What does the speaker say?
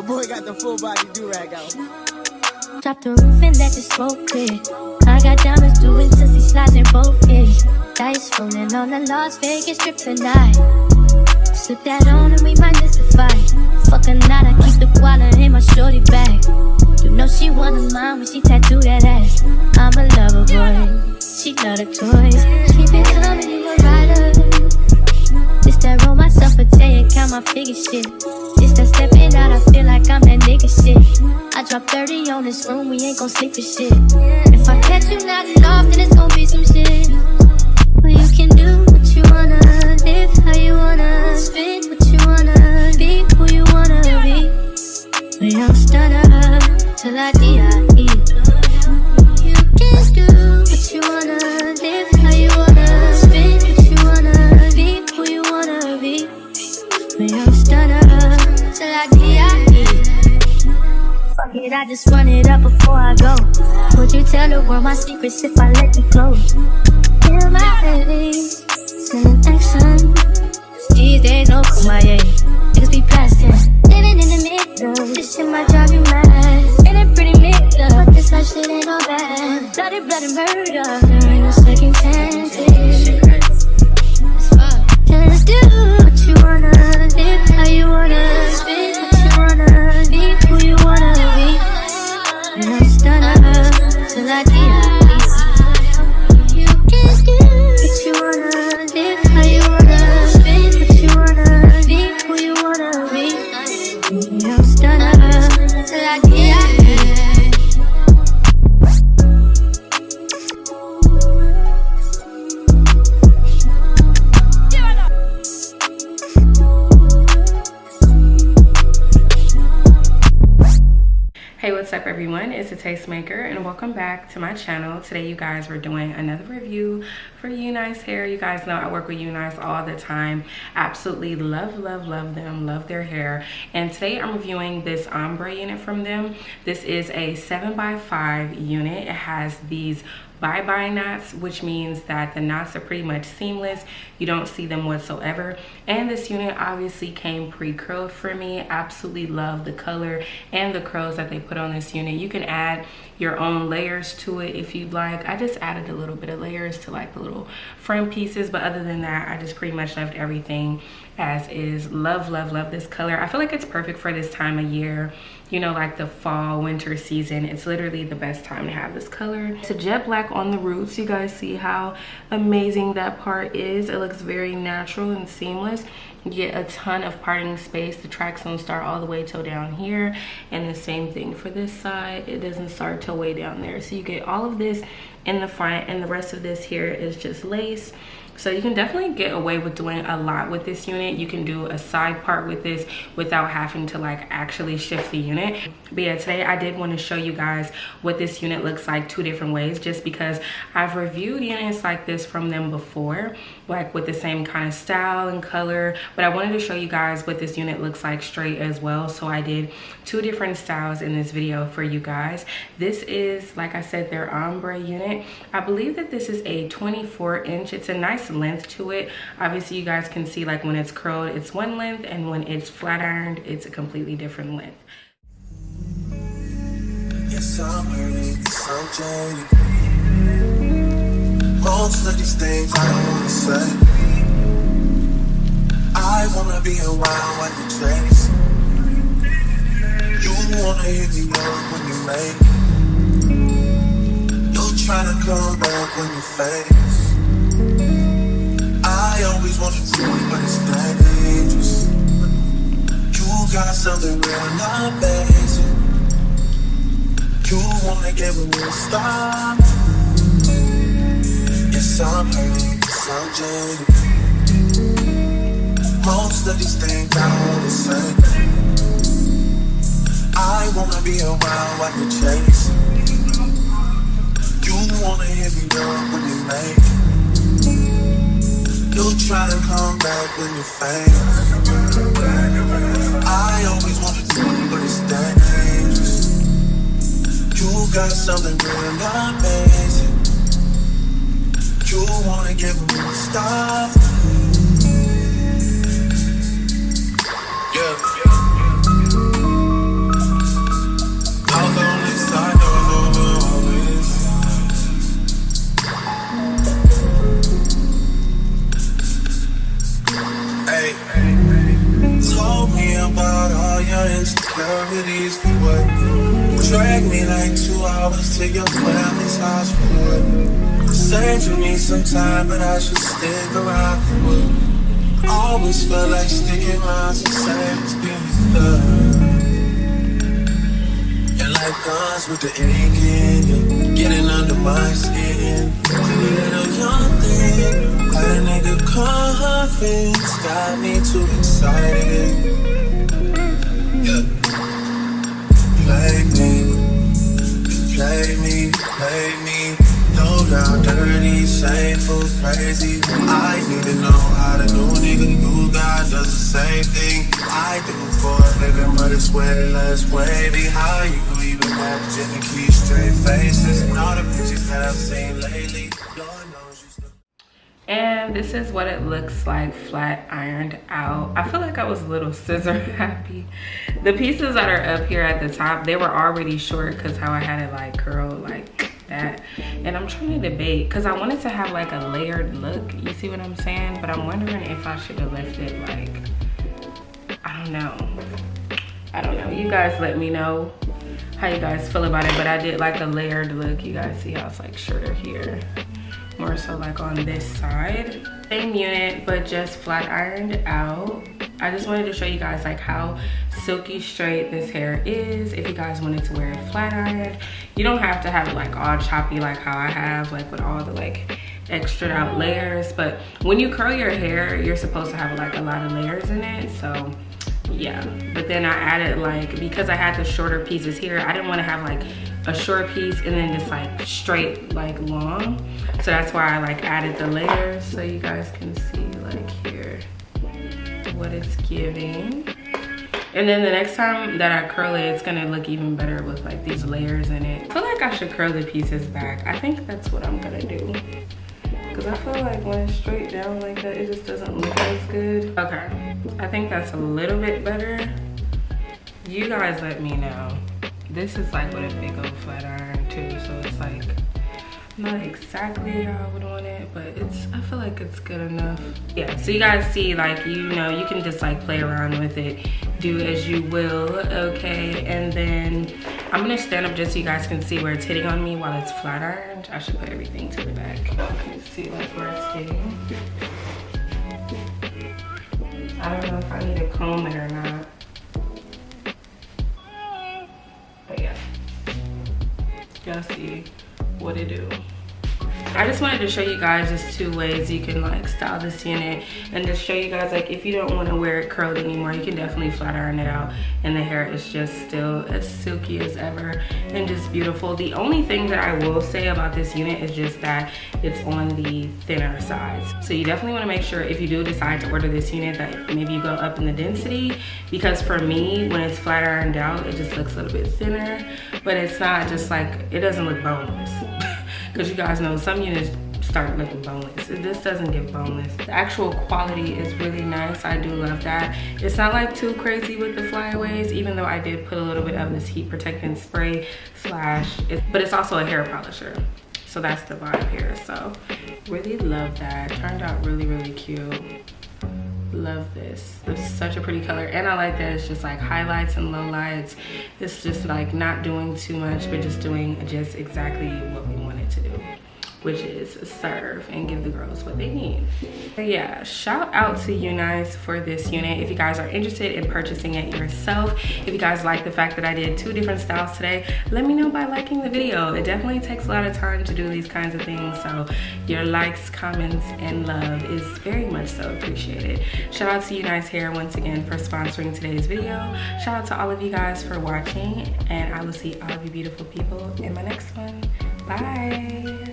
Your boy got the full body do-rag out. Drop the roof and let the smoke clear. I got diamonds doing sissy slides in both ears. Dice rolling on the Las Vegas strip tonight. Slip that on and we might mystify. Fuck a night, I keep the guala in my shorty bag. You know she wanna mine when she tattoo that ass. I'm a lover boy, she love the toys. Keep it coming, you a rider. This that roll myself a day and count my figure shit. This that stepping out, I feel like I'm that nigga shit. I drop 30 on this room, we ain't gon' sleep for shit. If I catch you nodding off, then it's gon' be some shit. Well, you can do what you wanna, live how you wanna, spit what you wanna, be who you wanna be. We don't stunner till I die. You can do what you wanna, live how you wanna, spit what you wanna, be who you wanna be. We don't stunner till I die. Fuck it, I just run it up before I go. Would you tell the world my secrets if I let you close? In my head, sending action. These days no kumbaya, niggas be past tense. Living in the middle, this shit might drive you mad. Ain't it pretty mixed up, but this life shit ain't all bad. Bloody, bloody murder, there ain't no second chances. Just do what you wanna, live how you wanna, spit what you wanna, be who you wanna be. And I'm stunner till I die. You can do what you wanna, live how you wanna, spit what you wanna, be who you wanna be. And I'm stunner till I die. Hey, what's up everyone? It's a Tastemaker and welcome back to my channel. Today you guys, we're doing another review for UNice hair. You guys know I work with UNice all the time. Absolutely love them, love their hair. And today I'm reviewing this ombre unit from them. This is a 7x5 unit. It has these bye-bye knots, which means that the knots are pretty much seamless. You don't see them whatsoever. And this unit obviously came pre-curled for me. Absolutely love the color and the curls that they put on this unit. You can add your own layers to it if you'd like. I just added a little bit of layers to like the little front pieces, but other than that, I just pretty much left everything as is. Love this color. I feel like it's perfect for this time of year, you know, like the fall winter season. It's literally the best time to have this color. It's a jet black on the roots. You guys see how amazing that part is. It looks very natural and seamless. You get a ton of parting space. The tracks don't start all the way till down here, and the same thing for this side. It doesn't start till way down there. So you get all of this in the front, and the rest of this here is just lace. So you can definitely get away with doing a lot with this unit. You can do a side part with this without having to like actually shift the unit. But yeah, today I did want to show you guys what this unit looks like two different ways, just because I've reviewed units like this from them before, like with the same kind of style and color, but I wanted to show you guys what this unit looks like straight as well. So I did two different styles in this video for you guys. This is, like I said, their ombre unit. I believe that this is a 24-inch. It's a nice length to it. Obviously you guys can see like when it's curled it's one length, and when it's flat ironed it's a completely different length. Yes, I'm hurting, yes, I'm jaded. Most of these things I don't wanna say. I wanna be around when you chase. You wanna hit me up when you make. You're trying to come back when you face. I always want to do it, but it's dangerous. You got something real, not basic. You wanna get with me, stop. Yes, I'm hurting, yes, I'm jaded. Most of these things I don't wanna say. I wanna be around while you chase. You wanna hit me up when you make. You try to come back when you fail. I always want to do it, but it's dangerous. You got something real, not basic. You wanna give me a stop. Yeah. hours to your family's house for it. Said you need some time, but I should stick around for it. Always felt like sticking around's the same experience. And like guns with the ink in, getting under my skin. Little young thing, had a nigga confidence, got me too excited. Yeah. Play me. No doubt, dirty, shameful, crazy. I need to know how the new nigga you got does the same thing I do for a living, but it's way less wavy. How you even imagine to keep straight faces and all the pictures that I've seen lately. Lord knows you still. And this is what it looks like flat ironed out. I feel like I was a little scissor happy. The pieces that are up here at the top, they were already short because how I had it like curled like that. And I'm trying to debate because I wanted to have like a layered look. You see what I'm saying? But I'm wondering if I should have left it like, I don't know. You guys let me know how you guys feel about it. But I did like a layered look. You guys see how it's like shorter here. More so like on this side. Same unit, but just flat ironed out. I just wanted to show you guys like how silky straight this hair is. If you guys wanted to wear it flat ironed, you don't have to have it like all choppy like how I have, like with all the like extra out layers. But when you curl your hair, you're supposed to have like a lot of layers in it. So yeah, but then I added like, because I had the shorter pieces here, I didn't want to have like a short piece and then just like straight like long. So that's why I like added the layers so you guys can see like here what it's giving. And then the next time that I curl it, it's gonna look even better with like these layers in it. I feel like I should curl the pieces back. I think that's what I'm gonna do. Because I feel like when it's straight down like that, it just doesn't look as good. Okay, I think that's a little bit better. You guys let me know. This is like with a big old flat iron too, so it's like not exactly how I would want it, but I feel like it's good enough. Yeah, so you guys see like, you know, you can just like play around with it, do as you will, okay? And then I'm gonna stand up just so you guys can see where it's hitting on me while it's flat ironed. I should put everything to the back. You can see like where it's hitting. I don't know if I need to comb it or not. But yeah, y'all see what it do. I just wanted to show you guys just 2 ways you can like style this unit, and just show you guys like if you don't want to wear it curled anymore, you can definitely flat iron it out and the hair is just still as silky as ever and just beautiful. The only thing that I will say about this unit is just that it's on the thinner sides. So you definitely want to make sure if you do decide to order this unit that maybe you go up in the density, because for me when it's flat ironed out it just looks a little bit thinner, but it's not just like, it doesn't look boneless. Because you guys know some units start looking boneless. This doesn't get boneless. The actual quality is really nice. I do love that. It's not like too crazy with the flyaways, even though I did put a little bit of this heat protectant spray but it's also a hair polisher. So that's the vibe here. So really love that. Turned out really, really cute. Love this. This is such a pretty color, and I like that it's just like highlights and lowlights. It's just like not doing too much, but just doing just exactly what we want it to do, which is serve and give the girls what they need. But yeah, shout out to UNice for this unit. If you guys are interested in purchasing it yourself, if you guys like the fact that I did 2 different styles today, let me know by liking the video. It definitely takes a lot of time to do these kinds of things, so your likes, comments, and love is very much so appreciated. Shout out to UNice Hair once again for sponsoring today's video. Shout out to all of you guys for watching, and I will see all of you beautiful people in my next one. Bye.